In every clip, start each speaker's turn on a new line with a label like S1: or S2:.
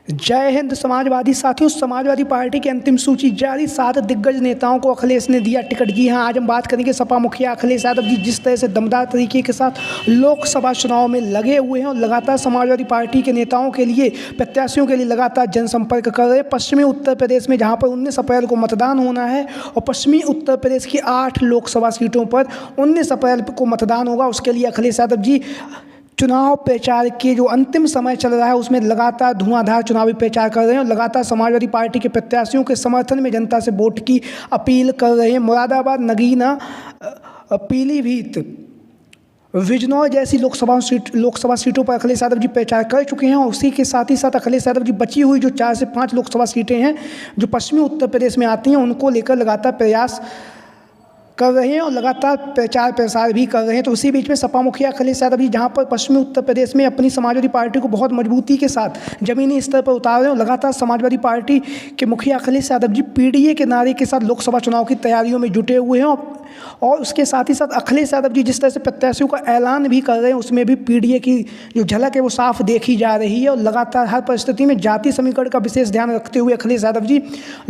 S1: जय हिंद समाजवादी साथियों। समाजवादी पार्टी की अंतिम सूची जारी। 7 दिग्गज नेताओं को अखिलेश ने दिया टिकट। जी हां, आज हम बात करेंगे सपा मुखिया अखिलेश यादव जी जिस तरह से दमदार तरीके के साथ लोकसभा चुनाव में लगे हुए हैं और लगातार समाजवादी पार्टी के नेताओं के लिए, प्रत्याशियों के लिए लगातार जनसंपर्क कर रहे हैं। पश्चिमी उत्तर प्रदेश में जहां पर 19 अप्रैल को मतदान होना है और पश्चिमी उत्तर प्रदेश की 8 लोकसभा सीटों पर 19 अप्रैल को मतदान होगा, उसके लिए अखिलेश यादव जी चुनाव प्रचार के जो अंतिम समय चल रहा है उसमें लगातार धुआंधार चुनावी प्रचार कर रहे हैं और लगातार समाजवादी पार्टी के प्रत्याशियों के समर्थन में जनता से वोट की अपील कर रहे हैं। मुरादाबाद, नगीना, पीलीभीत, बिजनौर जैसी लोकसभा सीटों पर अखिलेश यादव जी प्रचार कर चुके हैं और उसी के साथ ही साथ अखिलेश यादव जी बची हुई जो 4 से 5 लोकसभा सीटें हैं जो पश्चिमी उत्तर प्रदेश में आती हैं उनको लेकर लगातार प्रयास कर रहे हैं और लगातार प्रचार प्रसार भी कर रहे हैं। तो उसी बीच में सपा मुखिया अखिलेश यादव जी जहां पर पश्चिमी उत्तर प्रदेश में अपनी समाजवादी पार्टी को बहुत मजबूती के साथ जमीनी स्तर पर उतार रहे हैं और लगातार समाजवादी पार्टी के मुखिया अखिलेश यादव जी पीडीए के नारे के साथ लोकसभा चुनाव की तैयारियों में जुटे हुए हैं और उसके साथ ही साथ अखिलेश यादव जी जिस तरह से प्रत्याशियों का ऐलान भी कर रहे हैं उसमें भी पीडीए की जो झलक है वो साफ देखी जा रही है और लगातार हर परिस्थिति में जाति समीकरण का विशेष ध्यान रखते हुए अखिलेश यादव जी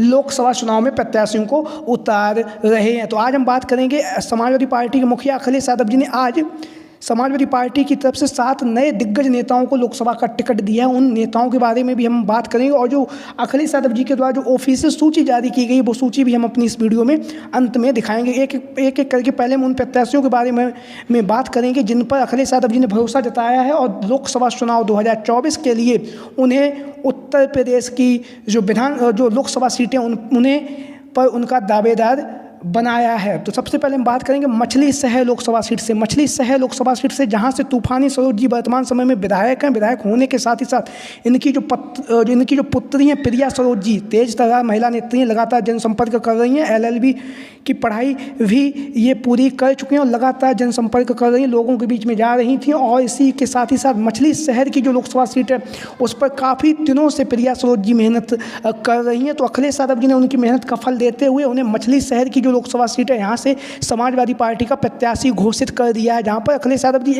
S1: लोकसभा चुनाव में प्रत्याशियों को उतार रहे हैं। तो आज हम बात करेंगे समाजवादी पार्टी के मुखिया अखिलेश यादव जी ने आज समाजवादी पार्टी की तरफ से 7 नए दिग्गज नेताओं को लोकसभा का टिकट दिया है। उन नेताओं के बारे में भी हम बात करेंगे और जो अखिलेश यादव जी के द्वारा जो ऑफिशियल सूची जारी की गई वो सूची भी हम अपनी इस वीडियो में अंत में दिखाएंगे। एक करके पहले हम उन प्रत्याशियों के बारे में बात करेंगे जिन पर अखिलेश यादव जी ने भरोसा जताया है और लोकसभा चुनाव 2024 के लिए उन्हें उत्तर प्रदेश की जो लोकसभा सीटें उन्हें पर उनका दावेदार बनाया है। तो सबसे पहले हम बात करेंगे मछली शहर लोकसभा सीट से। मछली शहर लोकसभा सीट से जहां से तूफानी सरोज जी वर्तमान समय में विधायक हैं। विधायक होने के साथ ही साथ इनकी जो पुत्री हैं प्रिया सरोज जी तेज तर्रार महिला नेत्री हैं, लगातार जनसंपर्क कर रही हैं। LLB की पढ़ाई भी ये पूरी कर चुकी हैं और लगातार जनसंपर्क कर रही हैं, लोगों के बीच में जा रही थी। और इसी के साथ ही साथ मछली शहर की जो लोकसभा सीट है उस पर काफ़ी दिनों से प्रिया सरोज जी मेहनत कर रही हैं। तो अखिलेश यादव जी ने उनकी मेहनत का फल देते हुए उन्हें मछली शहर की जो लोकसभा सीट है यहाँ से समाजवादी पार्टी का प्रत्याशी घोषित कर दिया है, जहाँ पर अखिलेश यादव जी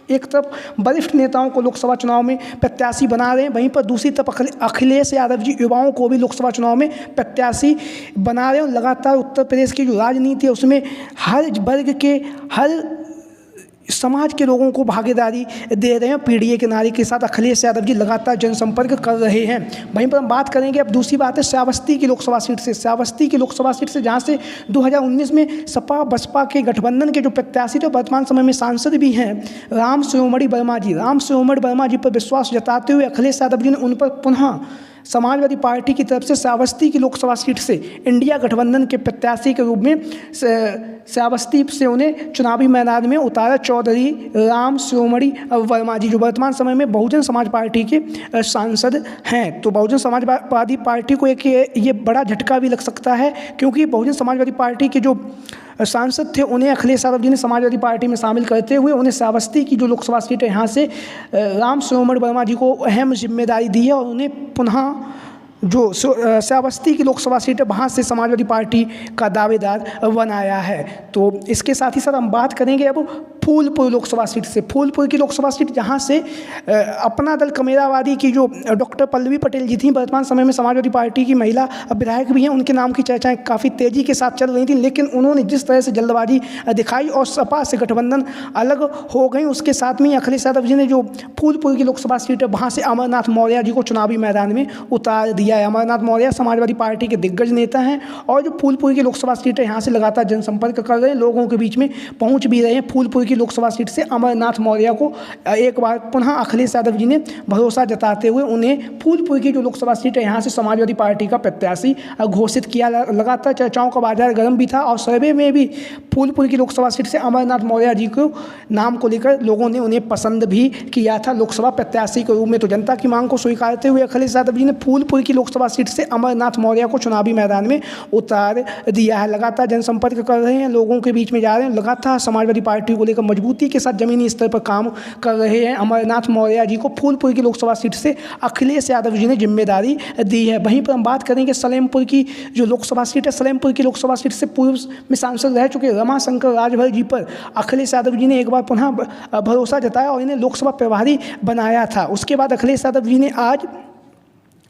S1: एक तरफ वरिष्ठ नेताओं को लोकसभा चुनाव में प्रत्याशी बना रहे हैं, वहीं पर दूसरी तरफ अखिलेश यादव जी युवाओं को भी लोकसभा चुनाव में प्रत्याशी बना रहे हैं। और लगातार उत्तर प्रदेश की जो राजनीति है उसमें हर वर्ग के, हर समाज के लोगों को भागीदारी दे रहे हैं। पीडीए के नारे के साथ अखिलेश यादव जी लगातार जनसंपर्क कर रहे हैं। वहीं पर हम बात करेंगे अब दूसरी बात है श्रावस्ती की लोकसभा सीट से। श्रावस्ती की लोकसभा सीट से जहां से 2019 में सपा बसपा के गठबंधन के जो प्रत्याशी थे वर्तमान समय में सांसद भी हैं राम शिरोमणि वर्मा जी पर विश्वास जताते हुए अखिलेश यादव जी ने उन पर पुनः समाजवादी पार्टी की तरफ से श्रावस्ती की लोकसभा सीट से इंडिया गठबंधन के प्रत्याशी के रूप में श्रावस्ती से उन्हें चुनावी मैदान में उतारा। चौधरी राम शिरोमणि वर्मा जी जो वर्तमान समय में बहुजन समाज पार्टी के सांसद हैं। तो बहुजन समाजवादी पार्टी को एक ये बड़ा झटका भी लग सकता है क्योंकि बहुजन समाजवादी पार्टी के जो सांसद थे उन्हें अखिलेश यादव जी ने समाजवादी पार्टी में शामिल करते हुए उन्हें श्रावस्ती की जो लोकसभा सीट है यहाँ से राम शिरोमणि वर्मा जी को अहम जिम्मेदारी दी है और उन्हें पुनः जो श्रावस्ती की लोकसभा सीट है वहाँ से समाजवादी पार्टी का दावेदार बनाया है। तो इसके साथ ही साथ हम बात करेंगे अब फूलपुर लोकसभा सीट से। फूलपुर की लोकसभा सीट जहाँ से अपना दल कमेरावादी की जो डॉक्टर पल्लवी पटेल जी थी वर्तमान समय में समाजवादी पार्टी की महिला विधायक भी हैं, उनके नाम की चर्चाएं काफ़ी तेज़ी के साथ चल रही थी, लेकिन उन्होंने जिस तरह से जल्दबाजी दिखाई और सपा से गठबंधन अलग हो गई, उसके साथ में अखिलेश यादव जी ने जो फूलपुर की लोकसभा सीट है वहाँ से अमरनाथ मौर्य जी को चुनावी मैदान में उतार दिया है। अमरनाथ मौर्य समाजवादी पार्टी के दिग्गज नेता हैं और जो फूलपुर की लोकसभा सीट है यहाँ से लगातार जनसंपर्क कर रहे हैं, लोगों के बीच में पहुँच भी रहे हैं। फूलपुर की लोकसभा सीट से अमरनाथ मौर्य को एक बार पुनः अखिलेश यादव जी ने भरोसा जताते हुए उन्हें फूलपुर की जो लोकसभा सीट है यहाँ से समाजवादी पार्टी का प्रत्याशी घोषित किया। लगातार चर्चाओं का बाजार गर्म भी था और सर्वे में भी फूलपुर की लोकसभा सीट से अमरनाथ मौर्य जी को नाम को लेकर लोगों ने उन्हें पसंद भी किया था लोकसभा प्रत्याशी के रूप में। तो जनता की मांग को स्वीकारते हुए अखिलेश यादव जी ने फूलपुर की लोकसभा सीट से अमरनाथ मौर्य को चुनावी मैदान में उतार दिया है। लगातार जनसंपर्क कर रहे हैं, लोगों के बीच में जा रहे हैं, लगातार समाजवादी पार्टी को लेकर मजबूती के साथ जमीनी स्तर पर काम कर रहे हैं। अमरनाथ मौर्य जी को फूलपुर की लोकसभा सीट से अखिलेश यादव जी ने जिम्मेदारी दी है। वहीं पर हम बात करेंगे सलेमपुर की जो लोकसभा सीट है। सलेमपुर की लोकसभा सीट से पूर्व में सांसद रह चुके रमाशंकर राजभर जी पर अखिलेश यादव जी ने एक बार पुनः भरोसा जताया और इन्हें लोकसभा प्रभारी बनाया था। उसके बाद अखिलेश यादव जी ने आज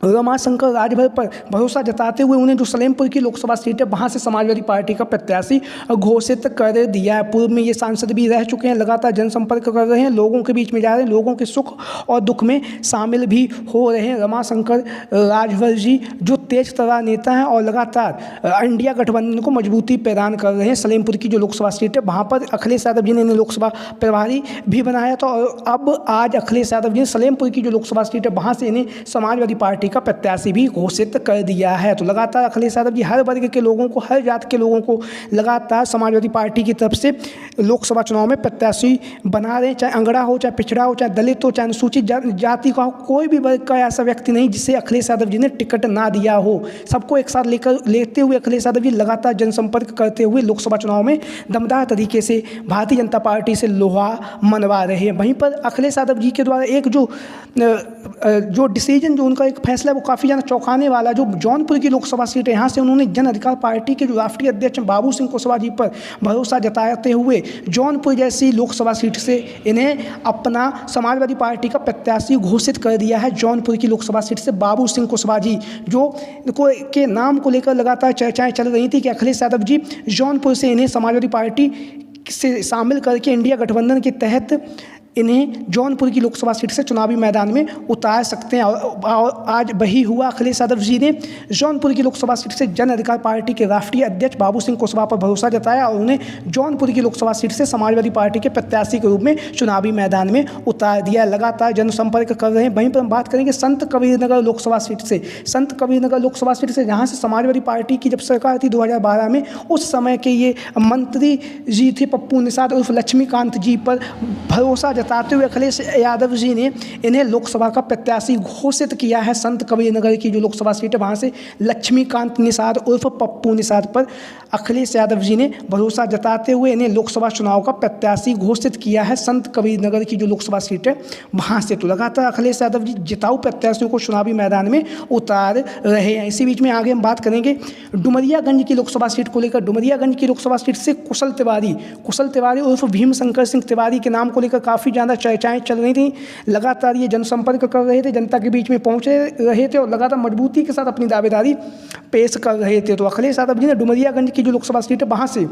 S1: रमाशंकर राजभर पर भरोसा जताते हुए उन्हें जो सलेमपुर की लोकसभा सीट है वहाँ से समाजवादी पार्टी का प्रत्याशी घोषित कर दिया है। पूर्व में ये सांसद भी रह चुके हैं, लगातार जनसंपर्क कर रहे हैं, लोगों के बीच में जा रहे हैं, लोगों के सुख और दुख में शामिल भी हो रहे हैं। रमाशंकर राजभर जी जो तेज तर्रार नेता हैं और लगातार इंडिया गठबंधन को मजबूती प्रदान कर रहे हैं। सलेमपुर की जो लोकसभा सीट है वहाँ पर अखिलेश यादव जी ने इन्हें लोकसभा प्रभारी भी बनाया था और अब आज अखिलेश यादव जी ने सलेमपुर की जो लोकसभा सीट है वहाँ से इन्हें समाजवादी पार्टी का प्रत्याशी भी घोषित कर दिया है। तो लगातार अखिलेश यादव जी हर वर्ग के लोगों को, हर जात के लोगों को लगातार समाजवादी पार्टी की तरफ से लोकसभा चुनाव में प्रत्याशी बना रहे हैं। चाहे अंगड़ा हो, चाहे पिछड़ा हो, चाहे दलित हो, चाहे अनुसूचित जाति का हो, कोई भी वर्ग का ऐसा व्यक्ति नहीं जिसे अखिलेश यादव जी ने टिकट ना दिया हो। सबको एक साथ लेते हुए अखिलेश यादव जी लगातार जनसंपर्क करते हुए लोकसभा चुनाव में दमदार तरीके से भारतीय जनता पार्टी से लोहा मनवा रहे हैं। वहीं पर अखिलेश यादव जी के द्वारा एक जो डिसीजन, जो उनका एक फैसला, वो काफ़ी ज़्यादा चौंकाने वाला। जो जौनपुर की लोकसभा सीट है यहाँ से उन्होंने जन अधिकार पार्टी के जो राष्ट्रीय अध्यक्ष बाबू सिंह कुशवाहा जी पर भरोसा जताते हुए जौनपुर जैसी लोकसभा सीट से इन्हें अपना समाजवादी पार्टी का प्रत्याशी घोषित कर दिया है। जौनपुर की लोकसभा सीट से बाबू सिंह कुशवाहा जी के नाम को लेकर लगातार चर्चाएं चल रही थी कि अखिलेश यादव जी जौनपुर से इन्हें समाजवादी पार्टी से शामिल करके इंडिया गठबंधन के तहत इन्हें जौनपुर की लोकसभा सीट से चुनावी मैदान में उतार सकते हैं। और आज वही हुआ। अखिलेश यादव जी ने जौनपुर की लोकसभा सीट से जन अधिकार पार्टी के राष्ट्रीय अध्यक्ष बाबू सिंह कुशवाहा पर भरोसा जताया और उन्हें जौनपुर की लोकसभा सीट से समाजवादी पार्टी के प्रत्याशी के रूप में चुनावी मैदान में उतार दिया। लगातार जनसंपर्क कर रहे हैं। वहीं पर हम बात करेंगे संत कबीरनगर लोकसभा सीट से। संत कबीरनगर लोकसभा सीट से जहाँ से समाजवादी पार्टी की जब सरकार थी 2012 में, उस समय के ये मंत्री जी थे पप्पू निषाद उर्फ लक्ष्मीकांत जी पर भरोसा जताते हुए अखिलेश यादव जी ने इन्हें लोकसभा का प्रत्याशी घोषित किया है। संत कबीरनगर की जो लोकसभा सीट है वहाँ से लक्ष्मीकांत निषाद उर्फ पप्पू निषाद पर अखिलेश यादव जी ने भरोसा जताते हुए इन्हें लोकसभा चुनाव का प्रत्याशी घोषित किया है। संत कबीरनगर की जो लोकसभा सीट है वहाँ से तो लगातार अखिलेश यादव जी जिताऊ प्रत्याशियों को चुनावी मैदान में उतार रहे हैं। इसी बीच में आगे हम बात करेंगे डुमरियागंज की लोकसभा सीट को लेकर। डुमरियागंज की लोकसभा सीट से कुशल तिवारी उर्फ भीम शंकर सिंह तिवारी के नाम को लेकर काफ़ी ज़्यादा चर्चाएं चल रही थी। लगातार ये जनसंपर्क कर रहे थे, जनता के बीच में पहुंचे रहे थे और लगातार मजबूती के साथ अपनी दावेदारी पेश कर रहे थे। तो अखिलेश यादव जी ने डुमरियागंज की जो लोकसभा सीट है वहाँ से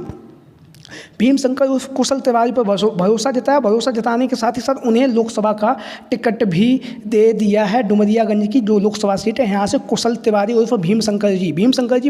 S1: भीम शंकर उर्फ कुशल तिवारी पर भरोसा जताया। भरोसा जताने के साथ ही साथ उन्हें लोकसभा का टिकट भी दे दिया है। डुमरियागंज की जो लोकसभा सीट है यहाँ से कुशल तिवारी उर्फ भीम शंकर जी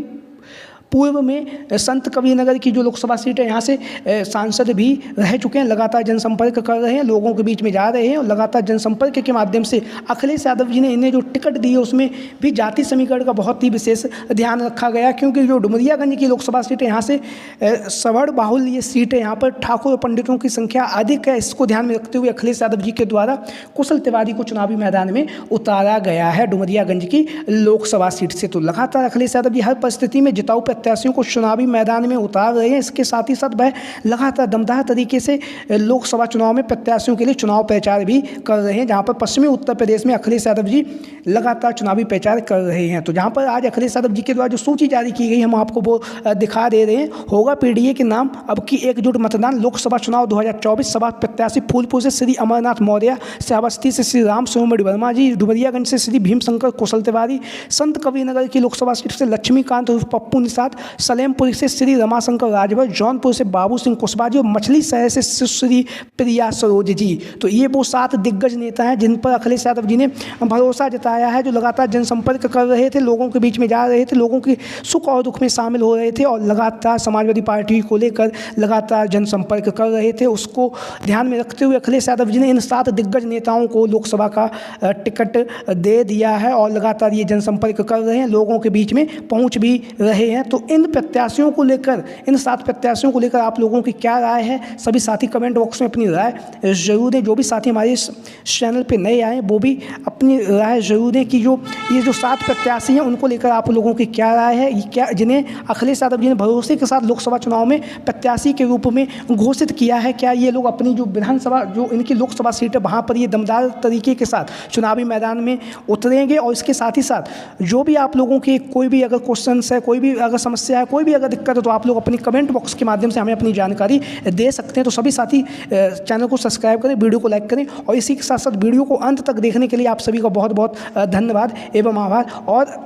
S1: पूर्व में संत कबीरनगर की जो लोकसभा सीट है यहाँ से सांसद भी रह चुके हैं। लगातार जनसंपर्क कर रहे हैं, लोगों के बीच में जा रहे हैं और लगातार जनसंपर्क के माध्यम से अखिलेश यादव जी ने इन्हें जो टिकट दी है उसमें भी जाति समीकरण का बहुत ही विशेष ध्यान रखा गया, क्योंकि जो डुमरियागंज की लोकसभा सीट है यहाँ से सवर्ण बाहुल ये सीट है, यहाँ पर ठाकुर और पंडितों की संख्या अधिक है। इसको ध्यान में रखते हुए अखिलेश यादव जी के द्वारा कुशल तिवारी को चुनावी मैदान में उतारा गया है डुमरियागंज की लोकसभा सीट से। तो लगातार अखिलेश यादव जी हर परिस्थिति में जिताऊ प्रत्याशियों को चुनावी मैदान में उतार रहे हैं। इसके साथ ही साथ वह लगातार दमदार तरीके से लोकसभा चुनाव में प्रत्याशियों के लिए चुनाव प्रचार भी कर रहे हैं, जहां पर पश्चिमी उत्तर प्रदेश में अखिलेश यादव जी लगातार चुनावी प्रचार कर रहे हैं। तो जहां पर आज अखिलेश यादव जी के द्वारा जो सूची जारी की गई हम आपको वो दिखा दे रहे हैं। होगा पीडीए के नाम अब की एकजुट मतदान, लोकसभा चुनाव 2024, सभा प्रत्याशी फूलपुर से श्री अमरनाथ मौर्य, श्रावस्ती से श्री राम सोमड़ी वर्मा जी, डुमरियागंज से श्री भीम शंकर कुशल तिवारी, संत कबीरनगर की लोकसभा सीट से लक्ष्मीकांत उर्फ पप्पू निषाद, सलेमपुर से श्री रमाशंकर राजभर, जौनपुर से बाबू सिंह कुशवाहा जी और मछली शहर से सुश्री प्रिया सरोज जी। तो ये वो 7 दिग्गज नेता हैं जिन पर अखिलेश यादव जी ने भरोसा जताया है, जो लगातार जनसंपर्क कर रहे थे, लोगों के बीच में जा रहे थे, लोगों के सुख और दुख में शामिल हो रहे थे और लगातार समाजवादी पार्टी को लेकर लगातार जनसंपर्क कर रहे थे। उसको ध्यान में रखते हुए अखिलेश यादव जी ने इन 7 दिग्गज नेताओं को लोकसभा का टिकट दे दिया है और लगातार ये जनसंपर्क कर रहे हैं, लोगों के बीच में पहुँच भी रहे हैं। तो इन प्रत्याशियों को लेकर, इन 7 प्रत्याशियों को लेकर आप लोगों की क्या राय है? सभी साथी कमेंट बॉक्स में अपनी राय जरूर दें। जो भी साथी हमारे इस चैनल पे नए आए वो भी अपनी राय जरूर दें कि ये जो 7 प्रत्याशी हैं उनको लेकर आप लोगों की क्या राय है, क्या जिन्हें अखिलेश यादव जी ने भरोसे के साथ लोकसभा चुनाव में प्रत्याशी के रूप में घोषित किया है, क्या ये लोग अपनी जो विधानसभा, जो इनकी लोकसभा सीट है वहाँ पर ये दमदार तरीके के साथ चुनावी मैदान में उतरेंगे? और इसके साथ ही साथ जो भी आप लोगों के कोई भी अगर क्वेश्चन है, कोई भी अगर समस्या है, कोई भी अगर दिक्कत है तो आप लोग अपनी कमेंट बॉक्स के माध्यम से हमें अपनी जानकारी दे सकते हैं। तो सभी साथी चैनल को सब्सक्राइब करें, वीडियो को लाइक करें और इसी के साथ साथ वीडियो को अंत तक देखने के लिए आप सभी का बहुत बहुत धन्यवाद एवं आभार। और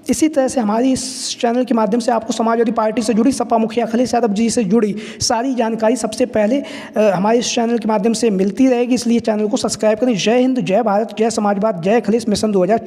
S1: इसी तरह से हमारी इस चैनल के माध्यम से आपको समाजवादी पार्टी से जुड़ी, सपा मुखिया अखिलेश यादव जी से जुड़ी सारी जानकारी सबसे पहले हमारे इस चैनल के माध्यम से मिलती रहेगी, इसलिए चैनल को सब्सक्राइब करें। जय हिंद, जय भारत, जय समाजवाद, जय अखिलेश मिशन 2024।